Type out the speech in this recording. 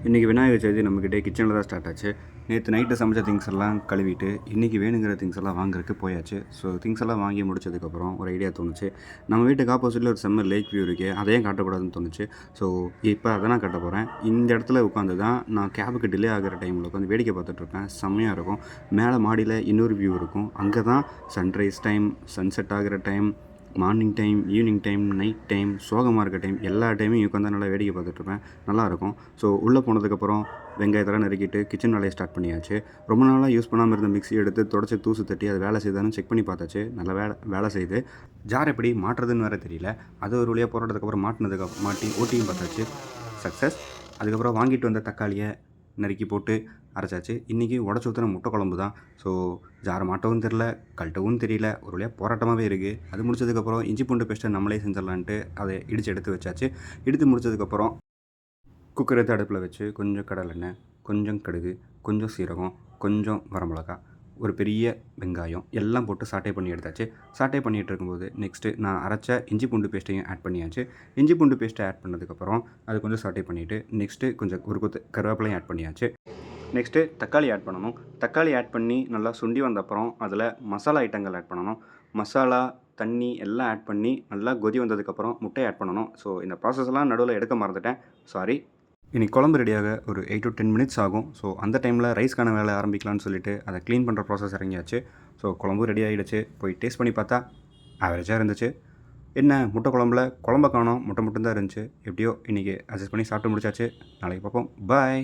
இன்றைக்கி விநாயகர் சதுர்த்தி நம்மக்கிட்டே கிச்சனில் தான் ஸ்டார்ட் ஆச்சு. நேற்று நைட்டு சமைச்ச திங்ஸ் எல்லாம் கழுவிட்டு இன்றைக்கி வேணுங்கிற திங்ஸ் எல்லாம் வாங்குறதுக்கு போயாச்சு. ஸோ திங்ஸ் எல்லாம் வாங்கி முடிச்சதுக்கப்புறம் ஒரு ஐடியா தோணுச்சு. நம்ம வீட்டுக்கு ஆப்போசிட்டில் ஒரு செம்ம லேக் வியூ இருக்குது, அதையும் காட்டக்கூடாதுன்னு தோணுச்சு. ஸோ இப்போ அதை நான் காட்ட போகிறேன். இந்த இடத்துல உட்காந்து தான் நான் கேபுக்கு டிலே ஆகிற டைமில் உட்காந்து வேடிக்கை பார்த்துட்ருப்பேன். செம்மையாக இருக்கும். மேலே மாடியில் இன்னொரு வியூ இருக்கும். அங்கே தான் சன்ரைஸ் டைம், சன்செட் ஆகிற time, morning time, evening time, night time, சோகமாக இருக்க டைம், எல்லா டைமும் உட்காந்து நல்லா வேடிக்கை பார்த்துட்ருப்பேன். நல்லாயிருக்கும். ஸோ உள்ளே போனதுக்கப்புறம் வெங்காயத்தெல்லாம் நறுக்கிட்டு கிச்சன் வேலையை ஸ்டார்ட் பண்ணியாச்சு. ரொம்ப நாளாக யூஸ் பண்ணாமல் இருந்த மிக்ஸி எடுத்து தொடச்சி தூசு தட்டி அது வேலை செய்தான்னு செக் பண்ணி பார்த்தாச்சு. நல்லா வேலை செய்யுது. ஜார் எப்படி மாட்டுறதுன்னு வேறு தெரியல. அது ஒரு வழியாக போராட்டத்துக்கப்புறம் மாட்டி ஓட்டியும் பார்த்தாச்சு. சக்ஸஸ். அதுக்கப்புறம் வாங்கிட்டு வந்த தக்காளியை நறுக்கி போட்டு அரைச்சாச்சு. இன்றைக்கி உடச்சி ஊற்றின முட்டை குழம்பு தான். ஸோ ஜாரை மாட்டவும் தெரில, கழட்டவும் தெரியல, ஒரு வழியாக போராட்டமாகவே இருக்குது. அது முடிச்சதுக்கப்புறம் இஞ்சி பூண்டு பேஸ்ட்டை நம்மளே செஞ்சிடலான்ட்டு அதை எடுத்து வச்சாச்சு. எடுத்து முடிச்சதுக்கப்புறம் குக்கர் எடுத்து அடுப்பில் வச்சு கொஞ்சம் கடலெண்ணெய், கொஞ்சம் கடுகு, கொஞ்சம் சீரகம், கொஞ்சம் வரமிளகா, ஒரு பெரிய வெங்காயம் எல்லாம் போட்டு சாட்டை பண்ணி எடுத்தாச்சு. சாட்டை பண்ணிகிட்டு இருக்கும்போது நெக்ஸ்ட்டு நான் அரைச்ச இஞ்சி பூண்டு பேஸ்ட்டையும் ஆட் பண்ணியாச்சு. இஞ்சி பூண்டு பேஸ்ட்டை ஆட் பண்ணதுக்கப்புறம் அது கொஞ்சம் சாட்டை பண்ணிவிட்டு நெக்ஸ்ட்டு கொஞ்சம் ஒரு கொத்து கருவேப்பிலையும் ஆட் பண்ணியாச்சு. நெக்ஸ்ட்டு தக்காளி ஆட் பண்ணணும். தக்காளி ஆட் பண்ணி நல்லா சுண்டி வந்தப்புறம் அதில் மசாலா ஐட்டங்கள் ஆட் பண்ணணும். மசாலா, தண்ணி எல்லாம் ஆட் பண்ணி நல்லா கொதி வந்ததுக்கப்புறம் முட்டையை ஆட் பண்ணணும். ஸோ இந்த ப்ராசஸ்லாம் நடுவில் எடுக்க மறந்துட்டேன், சாரி. இன்றைக்கி குழம்பு ரெடியாக ஒரு 8 to 10 minutes ஆகும். ஸோ அந்த டைமில் ரைஸ்க்கான வேலை ஆரம்பிக்கலான்னு சொல்லிட்டு அதை க்ளீன் பண்ணுற ப்ராசஸ் இறங்கியாச்சு. ஸோ குழம்பு ரெடி ஆகிடுச்சு. போய் டேஸ்ட் பண்ணி பார்த்தா ஆவரேஜாக இருந்துச்சு. என்ன முட்டை குழம்புல குழம்ப காணோம், முட்டை மட்டும்தான் இருந்துச்சு. எப்படியோ இன்றைக்கி அட்ஜஸ்ட் பண்ணி சாப்பிட்டு முடிச்சாச்சு. நாளைக்கு பார்ப்போம். பாய்.